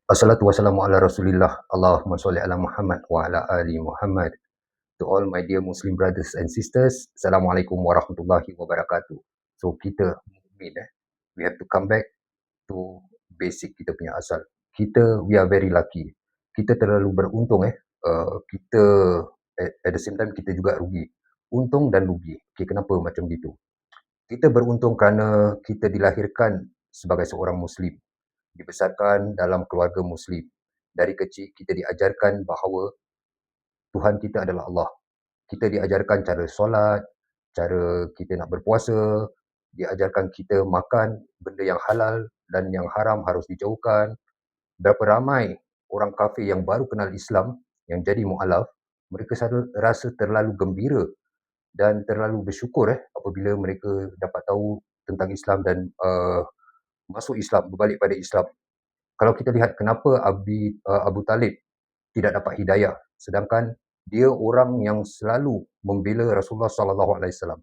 Assalatu wassalamu ala Rasulillah. Allahumma sholli ala Muhammad wa ala ali Muhammad. To all my dear Muslim brothers and sisters, Assalamualaikum warahmatullahi wabarakatuh. So kita mukmin we have to come back to basic kita punya asal. We are very lucky. Kita terlalu beruntung kita at the same time kita juga rugi. Untung dan rugi. Okay, kenapa macam gitu? Kita beruntung kerana kita dilahirkan sebagai seorang Muslim, dibesarkan dalam keluarga Muslim. Dari kecil kita diajarkan bahawa Tuhan kita adalah Allah. Kita diajarkan cara solat, cara kita nak berpuasa, diajarkan kita makan benda yang halal dan yang haram harus dijauhkan. Berapa ramai orang kafir yang baru kenal Islam, yang jadi mu'alaf, mereka rasa terlalu gembira dan terlalu bersyukur apabila mereka dapat tahu tentang Islam dan masuk Islam, berbalik pada Islam. Kalau kita lihat kenapa Abu Talib tidak dapat hidayah, sedangkan dia orang yang selalu membela Rasulullah SAW.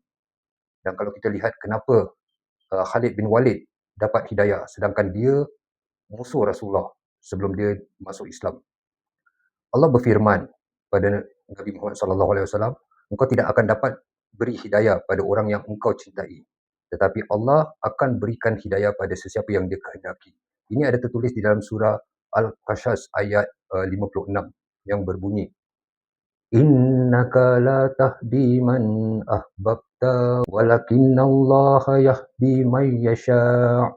Dan kalau kita lihat kenapa Khalid bin Walid dapat hidayah, sedangkan dia musuh Rasulullah sebelum dia masuk Islam. Allah berfirman pada Nabi Muhammad SAW, engkau tidak akan dapat beri hidayah pada orang yang engkau cintai, tetapi Allah akan berikan hidayah pada sesiapa yang dia kehendaki. Ini ada tertulis di dalam surah Al-Qasas ayat 56 yang berbunyi, Innaka la tahdi man ahbabta walakinallaha yahdi man yasha'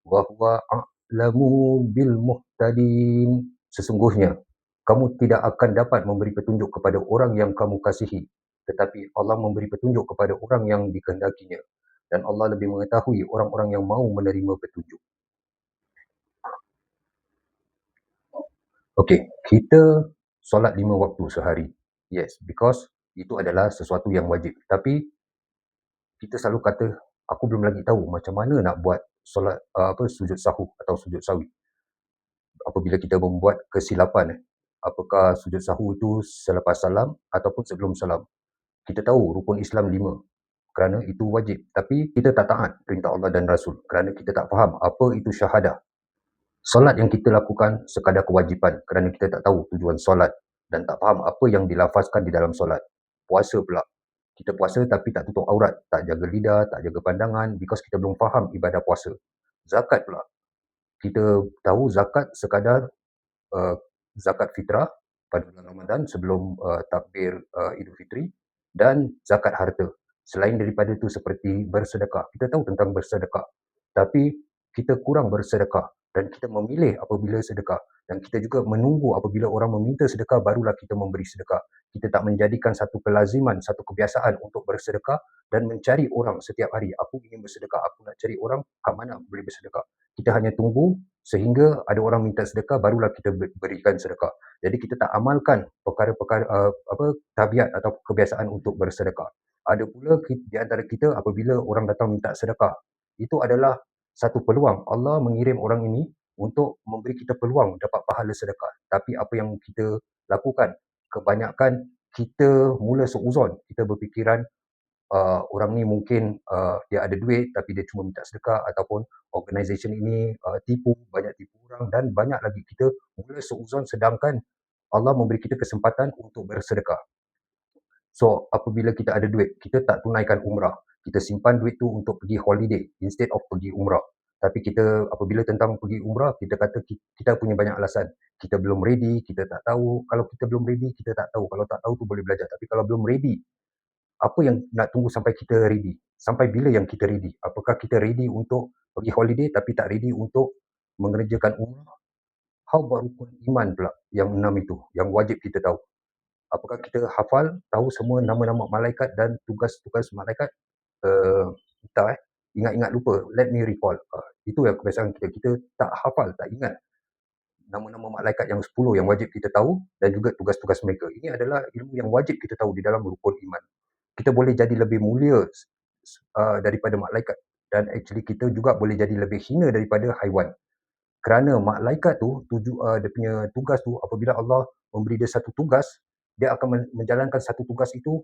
wa huwa a'lamu bil muhtadin. Sesungguhnya kamu tidak akan dapat memberi petunjuk kepada orang yang kamu kasihi, tetapi Allah memberi petunjuk kepada orang yang dikehendakinya, dan Allah lebih mengetahui orang-orang yang mahu menerima petunjuk. Okey, kita solat 5 waktu sehari. Yes, because itu adalah sesuatu yang wajib. Tapi kita selalu kata, aku belum lagi tahu macam mana nak buat solat sujud sahwi atau sujud sahwi. Apabila kita membuat kesilapan, apakah sujud sahwi itu selepas salam ataupun sebelum salam. Kita tahu rukun Islam 5 kerana itu wajib, tapi kita tak taat perintah Allah dan Rasul kerana kita tak faham apa itu syahadah. Solat yang kita lakukan sekadar kewajipan kerana kita tak tahu tujuan solat dan tak faham apa yang dilafazkan di dalam solat. Puasa pula, kita puasa tapi tak tutup aurat, tak jaga lidah, tak jaga pandangan because kita belum faham ibadah puasa. Zakat pula, kita tahu zakat sekadar zakat fitrah pada bulan Ramadan sebelum takbir Idul Fitri dan zakat harta. Selain daripada itu seperti bersedekah. Kita tahu tentang bersedekah, tapi kita kurang bersedekah dan kita memilih apabila sedekah, dan kita juga menunggu apabila orang meminta sedekah barulah kita memberi sedekah. Kita tak menjadikan satu kelaziman, satu kebiasaan untuk bersedekah dan mencari orang setiap hari. Aku ingin bersedekah, aku nak cari orang kat mana boleh bersedekah. Kita hanya tunggu sehingga ada orang minta sedekah barulah kita berikan sedekah. Jadi kita tak amalkan perkara-perkara tabiat atau kebiasaan untuk bersedekah. Ada pula di antara kita apabila orang datang minta sedekah, itu adalah satu peluang. Allah mengirim orang ini untuk memberi kita peluang dapat pahala sedekah. Tapi apa yang kita lakukan, kebanyakan kita mula seuzon, kita berfikiran orang ni mungkin dia ada duit tapi dia cuma minta sedekah, ataupun organisasi ini banyak tipu orang, dan banyak lagi kita mula seuzon sedangkan Allah memberi kita kesempatan untuk bersedekah. So, apabila kita ada duit, kita tak tunaikan umrah. Kita simpan duit tu untuk pergi holiday instead of pergi umrah. Tapi kita apabila tentang pergi umrah, kita kata kita punya banyak alasan. Kita belum ready, kita tak tahu. Kalau kita belum ready, kita tak tahu. Kalau tak tahu tu boleh belajar. Tapi kalau belum ready, apa yang nak tunggu sampai kita ready? Sampai bila yang kita ready? Apakah kita ready untuk pergi holiday tapi tak ready untuk mengerjakan umrah? How about rukun iman pula yang 6 itu, yang wajib kita tahu? Apakah kita hafal, tahu semua nama-nama malaikat dan tugas-tugas malaikat? Tak ingat-ingat lupa. Let me recall. Itu yang kebiasaan kita. Kita tak hafal, tak ingat nama-nama malaikat yang 10 yang wajib kita tahu dan juga tugas-tugas mereka. Ini adalah ilmu yang wajib kita tahu di dalam rukun iman. Kita boleh jadi lebih mulia daripada malaikat, dan actually kita juga boleh jadi lebih hina daripada haiwan. Kerana malaikat tu, dia punya tugas tu, apabila Allah memberi dia satu tugas, dia akan menjalankan satu tugas itu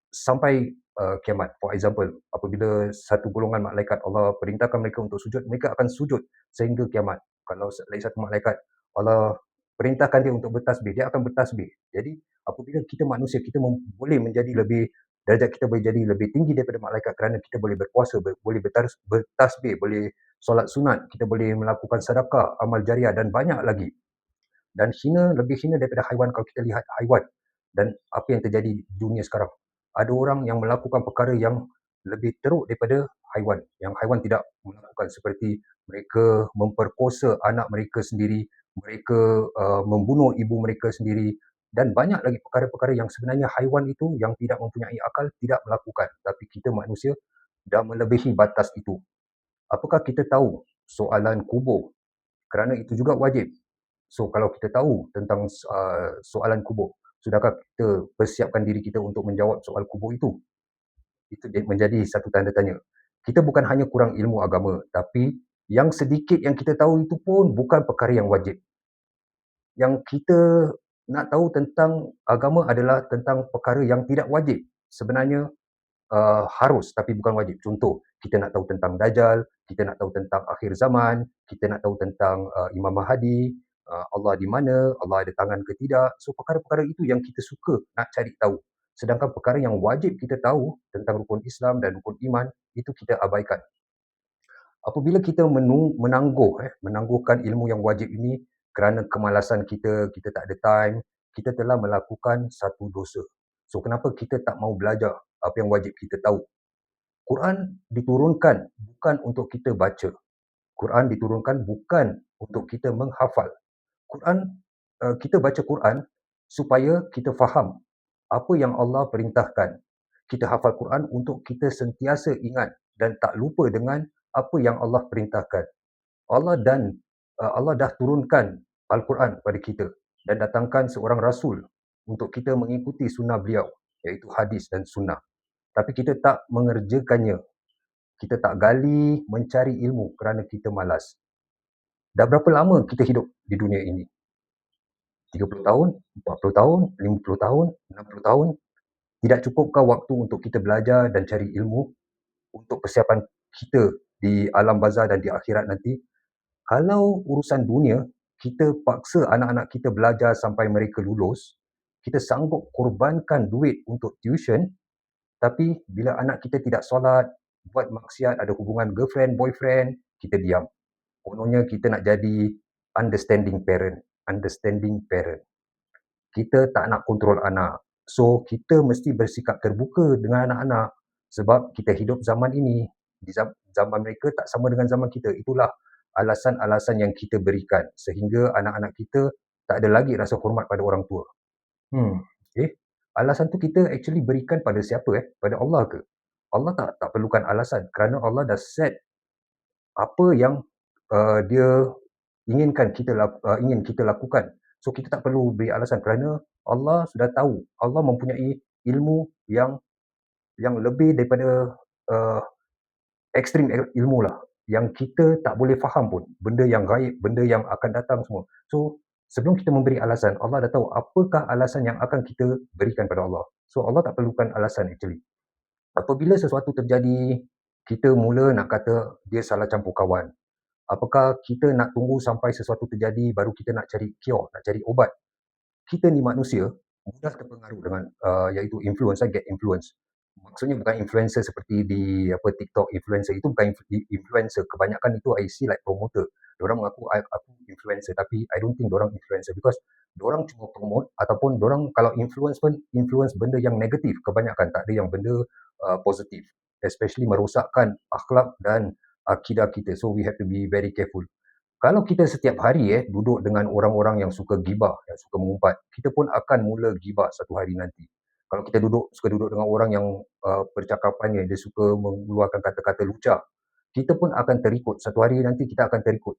sampai kiamat. For example, apabila satu golongan malaikat Allah perintahkan mereka untuk sujud, mereka akan sujud sehingga kiamat. Kalau lagi satu malaikat Allah perintahkan dia untuk bertasbih, dia akan bertasbih. Jadi apabila kita manusia, kita boleh menjadi lebih, darjat kita boleh jadi lebih tinggi daripada malaikat kerana kita boleh berpuasa, boleh bertasbih, boleh solat sunat, kita boleh melakukan sedekah, amal jariah dan banyak lagi. Dan lebih hina daripada haiwan kalau kita lihat haiwan. Dan apa yang terjadi di dunia sekarang. Ada orang yang melakukan perkara yang lebih teruk daripada haiwan. Yang haiwan tidak melakukan, seperti mereka memperkosa anak mereka sendiri, mereka membunuh ibu mereka sendiri, dan banyak lagi perkara-perkara yang sebenarnya haiwan itu yang tidak mempunyai akal tidak melakukan. Tapi kita manusia dah melebihi batas itu. Apakah kita tahu soalan kubur? Kerana itu juga wajib. So kalau kita tahu tentang soalan kubur, sudahkah kita persiapkan diri kita untuk menjawab soal kubur itu? Itu menjadi satu tanda tanya. Kita bukan hanya kurang ilmu agama, tapi yang sedikit yang kita tahu itu pun bukan perkara yang wajib. Yang kita nak tahu tentang agama adalah tentang perkara yang tidak wajib. Sebenarnya harus tapi bukan wajib. Contoh, kita nak tahu tentang Dajjal, kita nak tahu tentang akhir zaman, kita nak tahu tentang Imam Mahdi, Allah di mana, Allah ada tangan ke tidak. So perkara-perkara itu yang kita suka nak cari tahu. Sedangkan perkara yang wajib kita tahu tentang rukun Islam dan rukun iman, itu kita abaikan. Apabila kita menangguhkan ilmu yang wajib ini kerana kemalasan kita, kita tak ada time, kita telah melakukan satu dosa. So kenapa kita tak mau belajar apa yang wajib kita tahu? Quran diturunkan bukan untuk kita baca. Quran diturunkan bukan untuk kita menghafal. Kita baca Quran supaya kita faham apa yang Allah perintahkan. Kita hafal Quran untuk kita sentiasa ingat dan tak lupa dengan apa yang Allah perintahkan. Allah dah turunkan Al-Quran kepada kita dan datangkan seorang Rasul untuk kita mengikuti sunnah beliau, iaitu hadis dan sunnah. Tapi kita tak mengerjakannya. Kita tak gali mencari ilmu kerana kita malas. Dah berapa lama kita hidup di dunia ini? 30 tahun, 40 tahun, 50 tahun, 60 tahun? Tidak cukupkah waktu untuk kita belajar dan cari ilmu untuk persiapan kita di alam barzah dan di akhirat nanti? Kalau urusan dunia, kita paksa anak-anak kita belajar sampai mereka lulus, kita sanggup korbankan duit untuk tuition, tapi bila anak kita tidak solat, buat maksiat, ada hubungan girlfriend, boyfriend, kita diam. Kononnya kita nak jadi understanding parent. Kita tak nak kontrol anak. So, kita mesti bersikap terbuka dengan anak-anak sebab kita hidup zaman ini. Di zaman mereka tak sama dengan zaman kita. Itulah alasan-alasan yang kita berikan sehingga anak-anak kita tak ada lagi rasa hormat pada orang tua. Alasan tu kita actually berikan pada siapa? Pada Allah ke? Allah tak perlukan alasan kerana Allah dah set apa yang dia ingin kita lakukan. So kita tak perlu beri alasan kerana Allah sudah tahu. Allah mempunyai ilmu yang lebih daripada ekstrim ilmu lah. Yang kita tak boleh faham pun. Benda yang gaib, benda yang akan datang semua. So sebelum kita memberi alasan, Allah dah tahu apakah alasan yang akan kita berikan pada Allah. So Allah tak perlukan alasan actually. Apabila sesuatu terjadi, kita mula nak kata dia salah campur kawan. Apakah kita nak tunggu sampai sesuatu terjadi baru kita nak cari cure, nak cari ubat? Kita ni manusia mudah terpengaruh dengan iaitu influence, get influence. Maksudnya bukan influencer seperti di TikTok influencer, itu bukan influencer. Kebanyakan itu I see like promoter. Diorang mengaku aku influencer, tapi I don't think diorang influencer because diorang cuma promote ataupun diorang kalau influence pun influence benda yang negatif kebanyakan, tak ada yang benda positif, especially merosakkan akhlak dan akidah kita. So we have to be very careful. Kalau kita setiap hari duduk dengan orang-orang yang suka gibah, yang suka mengumpat, kita pun akan mula gibah satu hari nanti. Kalau kita suka duduk dengan orang yang percakapannya dia suka mengeluarkan kata-kata lucah, kita pun akan terikut. Satu hari nanti kita akan terikut.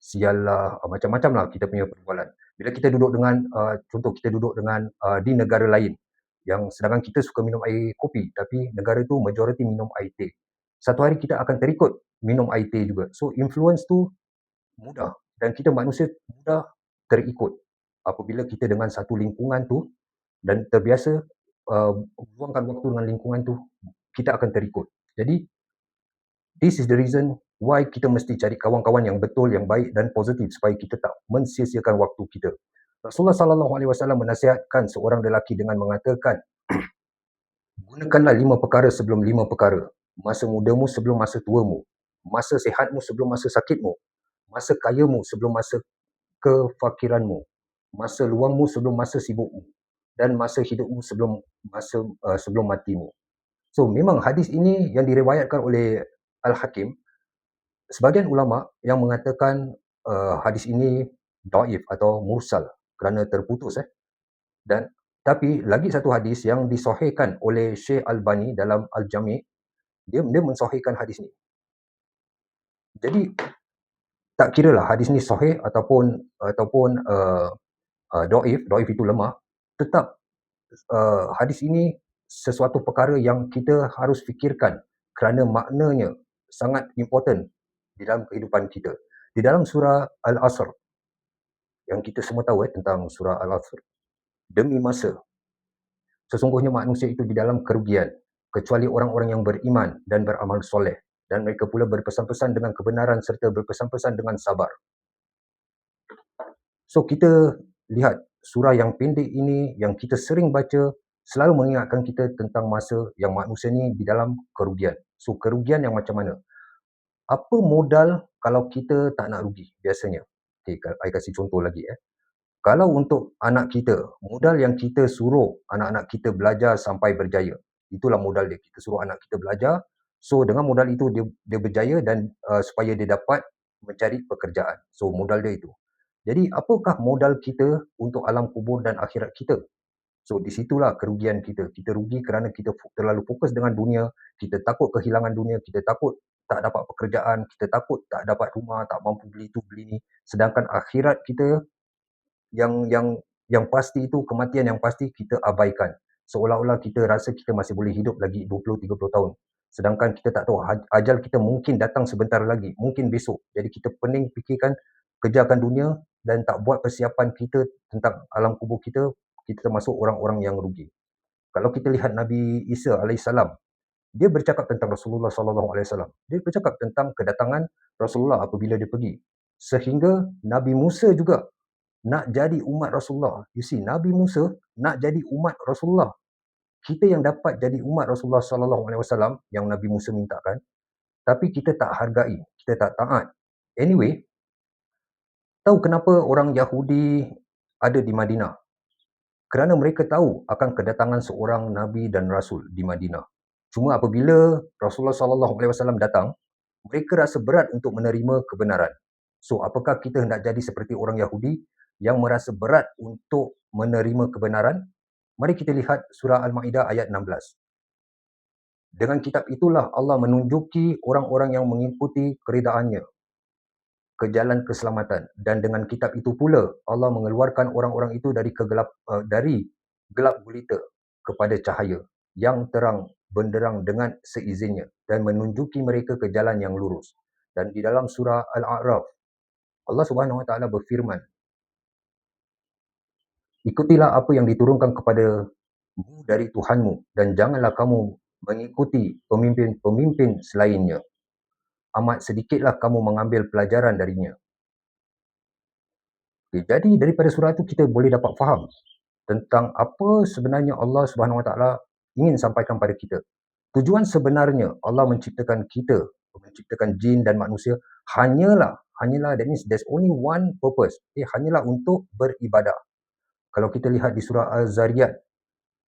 Sial lah, macam-macam lah kita punya perbualan. Bila kita duduk dengan, contoh kita duduk dengan di negara lain, yang sedangkan kita suka minum air kopi, tapi negara itu majoriti minum air teh. Satu hari kita akan terikut minum air teh juga. So influence tu mudah dan kita manusia mudah terikut. Apabila kita dengan satu lingkungan tu dan terbiasa luangkan waktu dengan lingkungan tu, kita akan terikut. Jadi this is the reason why kita mesti cari kawan-kawan yang betul, yang baik dan positif supaya kita tak mensia-siakan waktu kita. Rasulullah SAW menasihatkan seorang lelaki dengan mengatakan, gunakanlah 5 perkara sebelum 5 perkara. Masa mudamu sebelum masa tuamu. Masa sihatmu sebelum masa sakitmu. Masa kayamu sebelum masa kefakiranmu. Masa luangmu sebelum masa sibukmu. Dan masa hidupmu sebelum matimu. So memang hadis ini yang diriwayatkan oleh Al-Hakim, sebahagian ulama yang mengatakan hadis ini dhaif atau mursal kerana terputus. Dan tapi lagi satu hadis yang disahihkan oleh Syekh Albani dalam Al-Jami', dia mensahihkan hadis ni. Jadi tak kiralah hadis ni sahih ataupun dhaif itu lemah, tetap hadis ini sesuatu perkara yang kita harus fikirkan kerana maknanya sangat important di dalam kehidupan kita. Di dalam surah Al-Asr, yang kita semua tahu tentang surah Al-Asr, demi masa, sesungguhnya manusia itu di dalam kerugian, kecuali orang-orang yang beriman dan beramal soleh, dan mereka pula berpesan-pesan dengan kebenaran serta berpesan-pesan dengan sabar. So kita lihat surah yang pendek ini, yang kita sering baca, selalu mengingatkan kita tentang masa yang manusia ni di dalam kerugian. So kerugian yang macam mana? Apa modal kalau kita tak nak rugi biasanya? Okay, saya kasih contoh lagi. Kalau untuk anak kita, modal yang kita suruh anak-anak kita belajar sampai berjaya, itulah modal dia. Kita suruh anak kita belajar, so dengan modal itu dia berjaya dan supaya dia dapat mencari pekerjaan. So modal dia itu. Jadi apakah modal kita untuk alam kubur dan akhirat kita? So di situlah kerugian kita. Kita rugi kerana kita terlalu fokus dengan dunia, kita takut kehilangan dunia, kita takut tak dapat pekerjaan, kita takut tak dapat rumah, tak mampu beli tu beli ni. Sedangkan akhirat kita yang pasti itu, kematian yang pasti kita abaikan. Seolah-olah kita rasa kita masih boleh hidup lagi 20-30 tahun. Sedangkan kita tak tahu ajal kita mungkin datang sebentar lagi, mungkin besok. Jadi kita pening fikirkan, kejarkan dunia dan tak buat persiapan kita tentang alam kubur kita termasuk orang-orang yang rugi. Kalau kita lihat Nabi Isa AS, dia bercakap tentang Rasulullah SAW. Dia bercakap tentang kedatangan Rasulullah apabila dia pergi. Sehingga Nabi Musa juga nak jadi umat Rasulullah. You see, Nabi Musa nak jadi umat Rasulullah. Kita yang dapat jadi umat Rasulullah SAW yang Nabi Musa mintakan, tapi kita tak hargai, kita tak taat. Anyway, tahu kenapa orang Yahudi ada di Madinah? Kerana mereka tahu akan kedatangan seorang Nabi dan Rasul di Madinah. Cuma apabila Rasulullah SAW datang, mereka rasa berat untuk menerima kebenaran. So, apakah kita hendak jadi seperti orang Yahudi yang merasa berat untuk menerima kebenaran? Mari kita lihat surah Al-Ma'idah ayat 16. Dengan kitab itulah Allah menunjuki orang-orang yang mengikuti keredaannya ke jalan keselamatan, dan dengan kitab itu pula Allah mengeluarkan orang-orang itu dari gelap gulita kepada cahaya yang terang benderang dengan seizinnya dan menunjuki mereka ke jalan yang lurus. Dan di dalam surah Al-A'raf, Allah Subhanahu Wa Taala berfirman, ikutilah apa yang diturunkan kepadamu dari Tuhanmu dan janganlah kamu mengikuti pemimpin-pemimpin selainnya. Amat sedikitlah kamu mengambil pelajaran darinya. Okay, jadi daripada surah itu kita boleh dapat faham tentang apa sebenarnya Allah Subhanahu Wa Taala ingin sampaikan pada kita. Tujuan sebenarnya Allah menciptakan kita, menciptakan jin dan manusia hanyalah, that means there's only one purpose. Hanyalah untuk beribadah. Kalau kita lihat di surah Az-Zariyat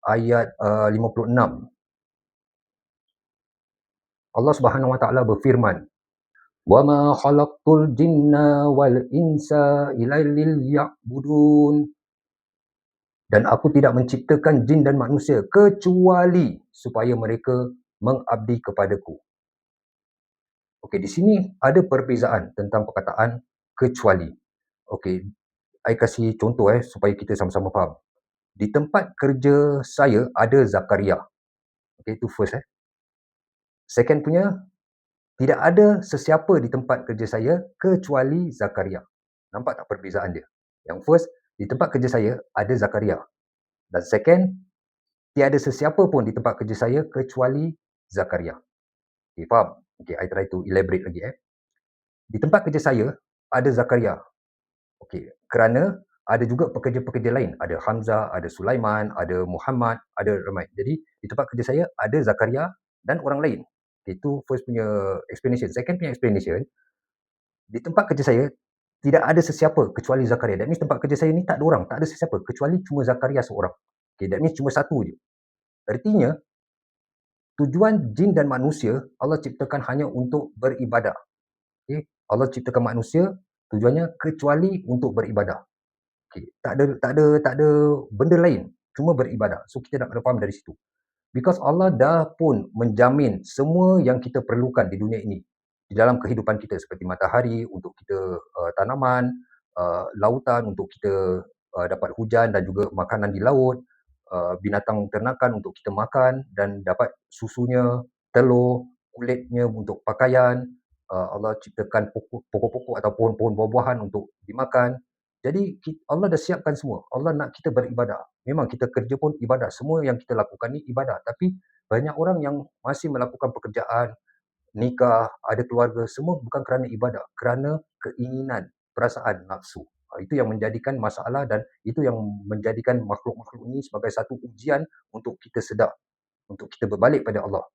ayat 56, Allah Subhanahu Wa Taala berfirman, وَمَا خَلَقْتُ الْجِنَّ وَالْإِنسَ إِلَّا لِيَعْبُدُونَ. Dan aku tidak menciptakan jin dan manusia kecuali supaya mereka mengabdi kepadaku. Okey, di sini ada perbezaan tentang perkataan kecuali. Okey, saya kasih contoh supaya kita sama-sama faham. Di tempat kerja saya ada Zakaria. Okey, itu first. Second punya, tidak ada sesiapa di tempat kerja saya kecuali Zakaria. Nampak tak perbezaan dia? Yang first, di tempat kerja saya ada Zakaria. Dan second, tiada sesiapa pun di tempat kerja saya kecuali Zakaria. Okay, faham? Okay, I try to elaborate lagi. Di tempat kerja saya ada Zakaria. Okey, kerana ada juga pekerja-pekerja lain, ada Hamzah, ada Sulaiman, ada Muhammad, ada ramai. Jadi di tempat kerja saya ada Zakaria dan orang lain. Itu first punya explanation. Second punya explanation, di tempat kerja saya tidak ada sesiapa kecuali Zakaria. That means tempat kerja saya ni tak ada orang, tak ada sesiapa kecuali cuma Zakaria seorang. Okay, that means cuma satu je. Artinya, tujuan jin dan manusia Allah ciptakan hanya untuk beribadah. Okay? Allah ciptakan manusia tujuannya kecuali untuk beribadah. Okay? Tak ada benda lain, cuma beribadah. So kita nak kena faham dari situ. Because Allah dah pun menjamin semua yang kita perlukan di dunia ini di dalam kehidupan kita, seperti matahari untuk kita tanaman, lautan untuk kita dapat hujan dan juga makanan di laut, binatang ternakan untuk kita makan dan dapat susunya, telur, kulitnya untuk pakaian. Allah ciptakan pokok-pokok ataupun pohon buah-buahan untuk dimakan. Jadi Allah dah siapkan semua. Allah nak kita beribadah. Memang kita kerja pun ibadah. Semua yang kita lakukan ni ibadah. Tapi banyak orang yang masih melakukan pekerjaan, nikah, ada keluarga, semua bukan kerana ibadah, kerana keinginan, perasaan, nafsu. Itu yang menjadikan masalah dan itu yang menjadikan makhluk-makhluk ini sebagai satu ujian untuk kita sedar, untuk kita berbalik pada Allah.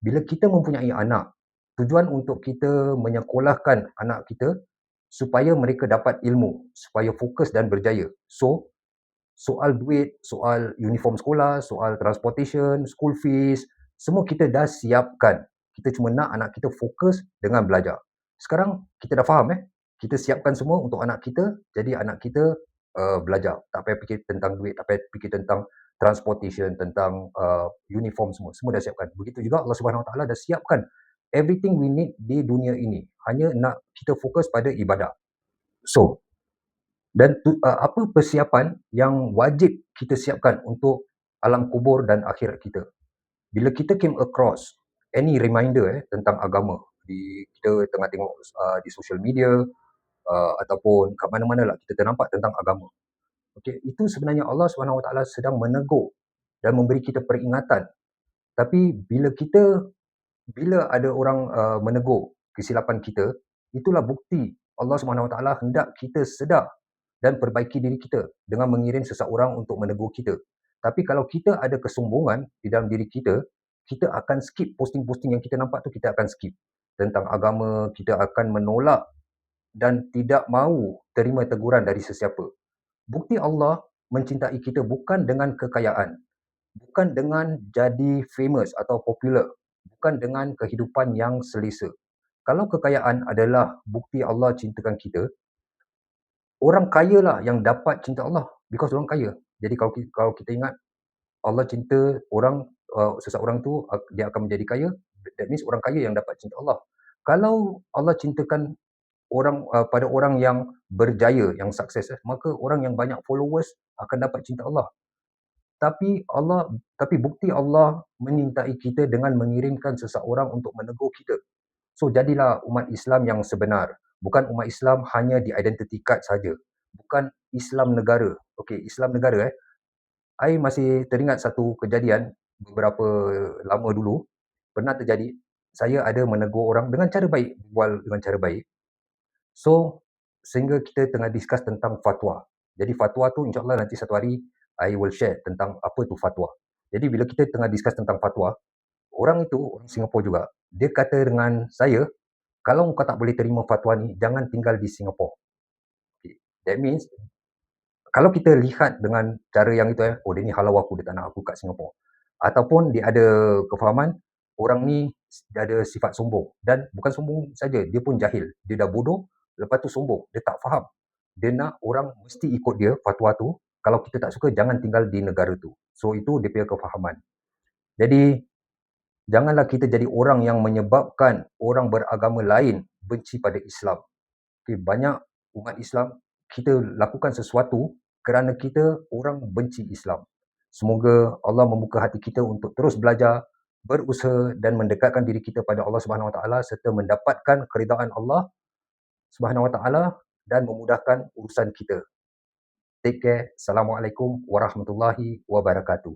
Bila kita mempunyai anak, tujuan untuk kita menyekolahkan anak kita supaya mereka dapat ilmu, supaya fokus dan berjaya. So, soal duit, soal uniform sekolah, soal transportation, school fees, semua kita dah siapkan. Kita cuma nak anak kita fokus dengan belajar. Sekarang kita dah faham kita siapkan semua untuk anak kita, jadi anak kita belajar. Tak payah fikir tentang duit, tak payah fikir tentang transportation, tentang uniform semua. Semua dah siapkan. Begitu juga Allah Subhanahu Wa Taala dah siapkan everything we need di dunia ini. Hanya nak kita fokus pada ibadah. So, dan apa persiapan yang wajib kita siapkan untuk alam kubur dan akhirat kita. Bila kita came across any reminder tentang agama, kita tengah tengok di social media ataupun kat mana-mana lah kita ternampak tentang agama. Okay, itu sebenarnya Allah SWT sedang menegur dan memberi kita peringatan. Tapi bila ada orang menegur kesilapan kita, itulah bukti Allah SWT hendak kita sedar dan perbaiki diri kita dengan mengirim seseorang untuk menegur kita. Tapi kalau kita ada kesombongan di dalam diri kita, kita akan skip posting-posting yang kita nampak tu, kita akan skip. Tentang agama, kita akan menolak dan tidak mahu terima teguran dari sesiapa. Bukti Allah mencintai kita bukan dengan kekayaan, bukan dengan jadi famous atau popular, bukan dengan kehidupan yang selesa. Kalau kekayaan adalah bukti Allah cintakan kita, orang kaya lah yang dapat cinta Allah because orang kaya. Jadi kalau kita ingat Allah cinta orang, seseorang tu dia akan menjadi kaya, that means orang kaya yang dapat cinta Allah. Kalau Allah cintakan orang pada orang yang berjaya, yang sukses, maka orang yang banyak followers akan dapat cinta Allah. Tapi bukti Allah menyintai kita dengan mengirimkan seseorang untuk menegur kita. So jadilah umat Islam yang sebenar. Bukan umat Islam hanya di identity card saja. Bukan Islam negara. Okey, Islam negara I masih teringat satu kejadian beberapa lama dulu. Pernah terjadi, saya ada menegur orang dengan cara baik, berbual dengan cara baik. So, sehingga kita tengah discuss tentang fatwa. Jadi fatwa tu insyaAllah nanti satu hari I will share tentang apa tu fatwa. Jadi bila kita tengah discuss tentang fatwa, orang itu, orang Singapura juga, dia kata dengan saya, kalau kau tak boleh terima fatwa ni, jangan tinggal di Singapura. Okay. That means, kalau kita lihat dengan cara yang itu, oh dia ni halau aku, dia tak nak aku kat Singapura. Ataupun dia ada kefahaman, orang ni dia ada sifat sombong. Dan bukan sombong saja, dia pun jahil. Dia dah bodoh, lepas tu sombong. Dia tak faham. Dia nak orang mesti ikut dia, fatwa tu. Kalau kita tak suka, jangan tinggal di negara tu. So, itu dia punya kefahaman. Jadi, janganlah kita jadi orang yang menyebabkan orang beragama lain benci pada Islam. Okay, banyak umat Islam, kita lakukan sesuatu kerana kita orang benci Islam. Semoga Allah membuka hati kita untuk terus belajar, berusaha dan mendekatkan diri kita pada Allah Subhanahu Wa Taala serta mendapatkan keridaan Allah Subhanahu Wa Taala dan memudahkan urusan kita. Take care. Assalamualaikum warahmatullahi wabarakatuh.